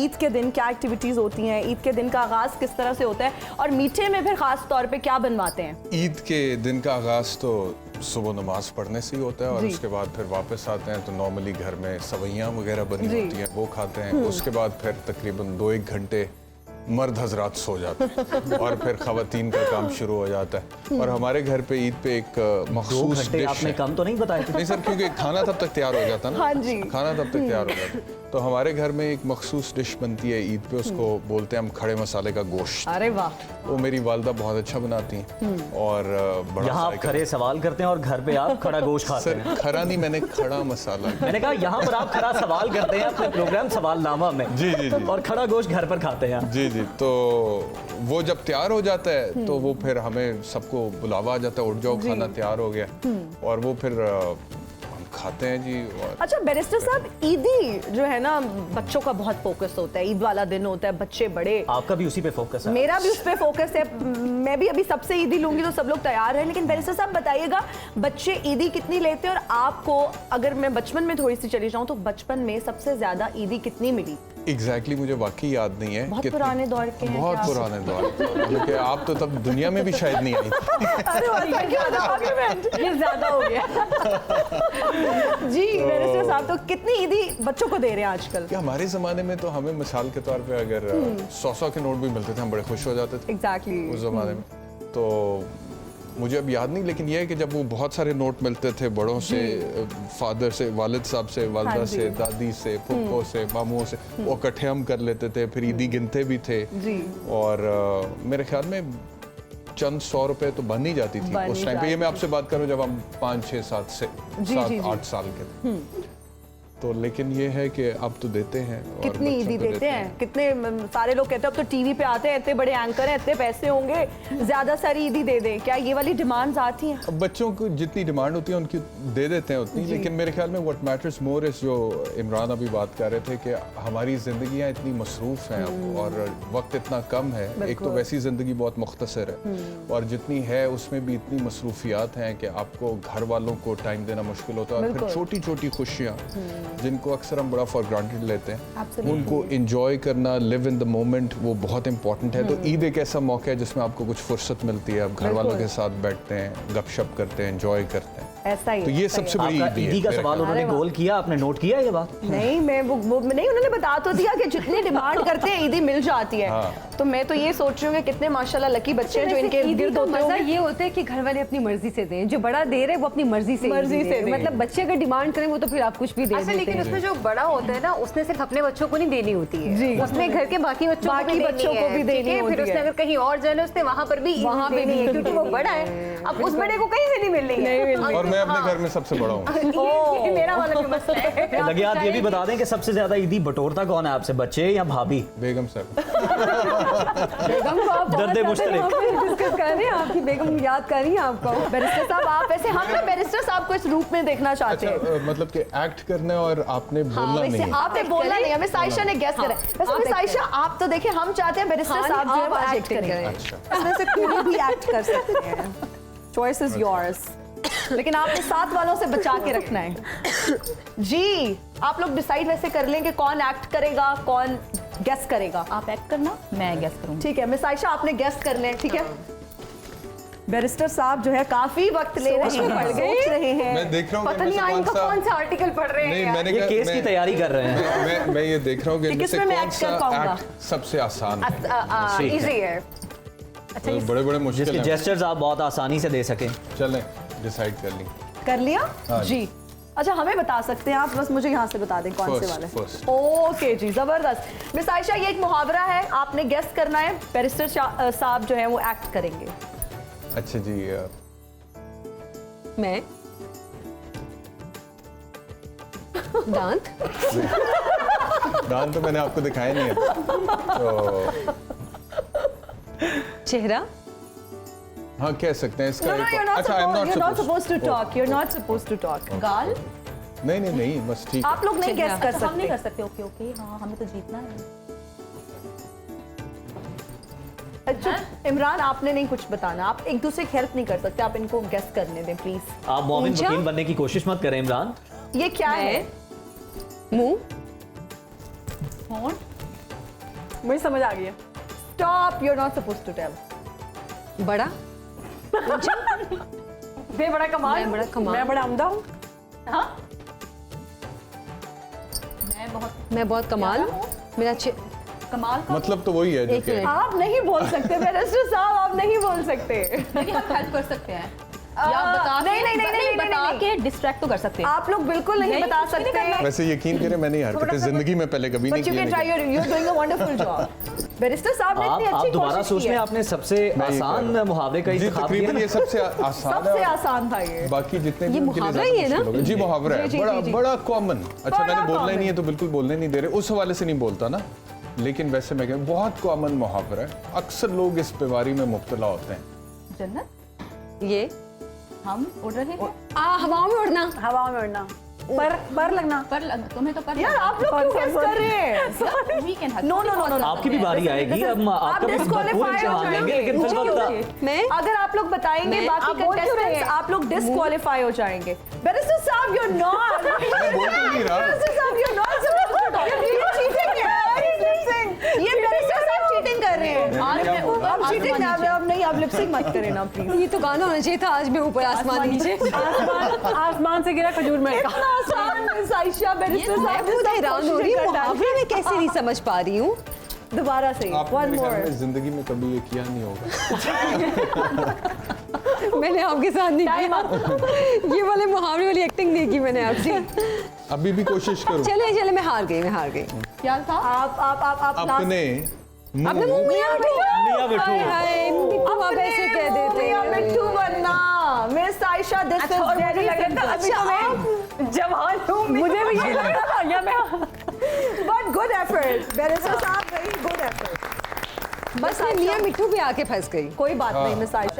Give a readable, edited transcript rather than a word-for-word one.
ईद के दिन क्या एक्टिविटीज़ होती हैं, ईद के दिन का आगाज़ किस तरह से होता है, और मीठे में फिर ख़ास तौर पे क्या बनवाते हैं? ईद के दिन का आगाज़ तो सुबह नमाज पढ़ने से ही होता है, और उसके बाद फिर वापस आते हैं तो नॉर्मली घर में सवैयाँ वगैरह बनी होती हैं, वो खाते हैं। उसके बाद फिर तकरीबन 2-1 घंटे मर्द हजरात सो जाते हैं और फिर खवातीन का काम शुरू हो जाता है। और हमारे घर पे ईद पे एक मखसूस डिश आपने कम तो नहीं बताया? नहीं सर, क्योंकि खाना तब तक तैयार हो जाता है ना। हाँ जी, खाना तब तक तैयार हो जाता है। तो हमारे घर में एक मखसूस डिश बनती है ईद पे, उसको बोलते हैं हम खड़े मसाले का गोश्त। अरे वाह, वो मेरी वालदा बहुत अच्छा बनाती हैं। और बड़ा यहाँ आप खड़े सवाल करते हैं और घर पे आप खड़ा गोश्त खाते हैं। सर खरा नहीं, मैंने खड़ा मसाला। मैंने कहा यहाँ पर आप खड़ा सवाल करते हैं अपने प्रोग्राम सवालनामा में। जी जी जी। और खड़ा गोश्त घर पर खाते हैं। जी जी। तो वो जब तैयार हो जाता है तो वो फिर हमें सबको बुलावा आ जाता है, उठ जाओ खाना तैयार हो गया, और वो फिर हम खाते हैं जी। और अच्छा बैरिस्टर साहब, ईदी जो है ना बच्चों का बहुत फोकस होता है, ईद वाला दिन होता है, बच्चे बड़े। आपका भी उसी पे फोकस है? मेरा भी उस पे फोकस है। मैं भी अभी सबसे ईदी लूंगी तो सब लोग तैयार हैं, लेकिन बैरिस्टर साहब बताइएगा बच्चे ईदी कितनी लेते हैं, और आपको अगर मैं बचपन में थोड़ी सी चली जाऊं तो बचपन में सबसे ज्यादा ईदी कितनी मिली? एग्जैक्टली मुझे वाकई याद नहीं है। बहुत पुराने दौर के हैं। बहुत पुराने दौर क्योंकि आप तो तब दुनिया में भी शायद नहीं आई थी। अरे वाह, ये ज्यादा हो गया। जी बैरिस्टर साहब, तो कितनी ईदी बच्चों को दे रहे हैं आजकल? कि हमारे ज़माने में तो हमें मिसाल के तौर पे अगर 100 के नोट भी मिलते थे हम बड़े खुश हो जाते थे। एग्जैक्टली उस ज़माने में तो मुझे अब याद नहीं, लेकिन ये है कि जब वो बहुत सारे नोट मिलते थे बड़ों से, फादर से, वालिद साहब से, वालदा से, दादी से, फुफ्फो से, मामू से, वो इकट्ठे हम कर लेते थे, फिर ईदी गिनते भी थे। और मेरे ख्याल में चंद 100 रुपए तो बन ही जाती थी उस टाइम पे। ये मैं आपसे बात करूं जब हम 5, 6, 7, 8 साल के थे। तो लेकिन ये है कि अब तो देते हैं। कितनी ईदी देते हैं? कितने सारे लोग कहते हैं अब तो टीवी पे आते हैं, इतने बड़े एंकर हैं, इतने पैसे होंगे, ज्यादा सारी ईदी दे दें। क्या ये वाली डिमांड्स आती हैं? अब बच्चों को जितनी डिमांड होती है उनकी दे देते हैं उतनी, लेकिन मेरे ख्याल में व्हाट मैटर्स मोर इज, जो इमरान अभी बात कर रहे थे कि हमारी जिंदगियां इतनी मसरूफ हैं अब और वक्त इतना कम है। एक तो वैसी जिंदगी बहुत मुख्तसर है, और जितनी है उसमें भी इतनी मसरूफियात हैं कि आपको घर वालों को टाइम देना मुश्किल होता है। और फिर छोटी छोटी खुशियाँ जिनको अक्सर हम बड़ा फॉर ग्रांटेड लेते हैं, उनको एंजॉय करना, लिव इन द मोमेंट, वो बहुत इंपॉर्टेंट है। तो ईद एक ऐसा मौका है जिसमें आपको कुछ फुर्सत मिलती है, आप घर वालों के साथ बैठते हैं, गपशप करते हैं, एंजॉय करते हैं। ऐसा ही तो ये सबसे बड़ी ईदी का सवाल उन्होंने गोल किया, आपने नोट किया ये बात? नहीं, मैं वो नहीं, उन्होंने बता तो दिया कि जितनी डिमांड करते हैं ईदी मिल जाती है। तो मैं तो ये सोच रही हूँ कि कितने माशाल्लाह लकी बच्चे हैं जो इनके गिर्द होते हैं। मजा ये होता है कि घर वाले अपनी मर्जी से दें, जो बड़ा दे रहे वो अपनी मर्जी से दें। मतलब बच्चे अगर डिमांड करें वो तो फिर आप कुछ भी दे देते हैं। लेकिन उसमें जो बड़ा होता है ना, उसने सिर्फ अपने बच्चों को नहीं देनी होती है, उसने घर के बाकी बच्चों को भी देनी है। फिर उसने अगर कहीं और जाना उसने वहाँ पर भी देनी है, क्योंकि वो बड़ा है। अब उस बड़े को कहीं से नहीं मिल रही है। और मैं अपने घर में सबसे बड़ा हूँ। मेरा वाला भी मसला है। लगे आप ये भी बता दें कि सबसे ज्यादा ईदी बटोरता कौन है आपसे, बच्चे या भाभी? बेगम साहब। बेगम को आप दर्द मुश्तरक डिस्कस कर रहे हैं, आपकी बेगम याद कर रही है आपको। बैरिस्टर साहब, आप वैसे हम ना बैरिस्टर साहब को इस रूप में देखना चाहते हैं। मतलब कि एक्ट करना है और आपने बोलना नहीं है। आपने बोलना नहीं, हमें साइशा ने गेस करा। वैसे साइशा, आप तो देखिए हम चाहते हैं बैरिस्टर साहब जो है वो एक्ट करें। इसमें से कोई भी एक्ट कर सकते हैं, चॉइस इज योर्स, लेकिन आपने साथ वालों से बचा के रखना है। जी, आप लोग डिसाइड वैसे कर लें कि कौन एक्ट करेगा, कौन गेस करेगा। आप एक्ट करना, मैं गेस करूंगी। ठीक है, मिस आयशा आपने गेस कर लें, ठीक है? बैरिस्टर साहब जो है काफी वक्त ले रहे हैं, सोच रहे हैं। मैं देख रहा हूँ पता नहीं आइन का कौन सा आर्टिकल पढ़ रहे हैं। नहीं, मैंने ये केस की तैयारी कर रहे हैं। मैं ये देख रहा हूँ कि इनमें से किसमें मैं कौन एक्ट कर पाऊंगा? सा एक्ट सबसे आसान है। इजी है। बड़े बड़े मुश्किल जिसके हैं। जेस्चर्स आप बहुत आसानी से दे सकें। चलें, डिसाइड कर ली। कर लिया? हाँ जी। अच्छा, हमें बता सकते हैं आप, बस मुझे यहाँ से बता दें कौन से वाले। फर्स्ट। ओके जी, जबरदस्त। मिस आयशा, ये एक मुहावरा है, आपने गेस करना है, बैरिस्टर साहब जो है वो एक्ट करेंगे। अच्छा जी। मैं दांत दांत तो मैंने आपको दिखाया नहीं है। तो चेहरा, हाँ कह सकते हैं इसका। No, no, you're not supposed to talk. You're not supposed to talk. गाल? नहीं, बस ठीक। आप लोग नहीं गेस कर सकते। हम नहीं कर सकते। ओके, हाँ, हमें तो जीतना है। अच्छा, इमरान आपने नहीं कुछ बताना, आप एक दूसरे की हेल्प नहीं कर सकते, आप इनको गेस करने दें प्लीज। आप मोमिन वकील बनने की कोशिश मत करें इमरान। ये क्या है? मुंह, होंठ, मुझे समझ आ गया। Stop, you are not supposed to tell. बड़ा मैं बड़ा कमाल, मैं बड़ा कमाल। मैं बड़ा उम्दा हूँ। हाँ मैं बहुत कमाल हूँ। मेरा कमाल का मतलब तो वही है जो एक कि मिनट। आप नहीं बोल सकते बैरिस्टर साहब, आप नहीं बोल सकते। नहीं, हम हेल्प कर सकते हैं या बता नहीं, नहीं, नहीं, नहीं, बता नहीं, के डिस्ट्रैक्ट तो कर सकते हैं। आप लोग बिल्कुल नहीं बता सकते। वैसे यकीन करें मैंने ये हरकतें जिंदगी में पहले कभी नहीं But you की can try, you're doing a wonderful job. Barrister साहब ने इतनी आप अच्छी दोबारा कोशिश सोच की लें, है। आपने सबसे मैं ये आसान कह रहा मुहावरे का जी इंतखाब किया तकरीबन ना। ये सबसे आसान सबसे है। आसान था ये। बाकी जितने ये भी उनके लिए मुहावरा ज़्यादा ही है ना? मुश्किल होगा। जी मुहावरा है, जी, जी, बड़ा जी। बड़ा कॉमन। अच्छा बड़ा मैंने बोलना ही नहीं है common। तो बिल्कुल बोलने नहीं दे रहे, उस हवाले से नहीं बोलता ना, लेकिन वैसे मैं कहूँ बहुत कॉमन मुहावरा है। अक्सर लोग इस बीमारी में मुब्तला होते हैं। जन्नत ये हम उड़ रहे हैं हवाओं में उड़ना। हवा में उड़ना, पर लगना। पर तुम्हें तो पर यार आप लोग क्यों गेस कर रहे हैं? We can No, no, no, no, no. आपकी भी बारी आएगी, अब आप आपको भी भरपूर डिस्क्वालीफाई हो इम्तिहान देंगे, जाएंगे। लेकिन फिर वक्त मैं अगर आप लोग बताएंगे मैं- बाकी आप बोल क्यों रहे कंटेस्टेंट्स, हैं? आप लोग डिस्क्वालीफाई हो जाएंगे। बैरिस्टर साहब, you're not. मैं बोल तो नहीं रहा। बैरिस्टर साहब, you're not supposed to talk. ये cheating है। ये बैरिस्टर साहब चीटिंग कर रहे हैं। आज मैं ऊपर आप चीटिंग आसमान ना, अब नहीं, आप लिपसिंग मत करें ना प्लीज। ये तो गाना होना चाहिए था, आज मैं ऊपर आसमान नीचे। आसमान से गिरा खजूर में। इतना आसान है साइशा, बैरिस्टर मैं साहब खुद हैरान हो रही हूँ, मुहावरे में कैसे नहीं समझ पा रही हूँ। दोबारा से आपने वन मेरे ख्याल मोर। में जिंदगी में कभी ये किया नहीं होगा। मैंने आपके साथ नहीं किया, ये वाले मुहावरे वाली एक्टिंग नहीं की मैंने आपसे। अभी भी कोशिश करूँ। चले मैं हार गई। क्या था आप अपने मियाँ बिट्टू बिट्टू। हाय, बिट्टू आप ऐसे कह देते हैं। मिट्टू बनना। Miss Ayesha, this is very simple. अभी तो मैं जवान हूँ, मुझे भी ये लग रहा था, या मैं बट गुड एफर्ट बैरिस्टर साहब, वेरी गुड एफर्ट। बस मैं मियाँ मिट्टू पे आके फंस गई। कोई बात नहीं मिस आयशा।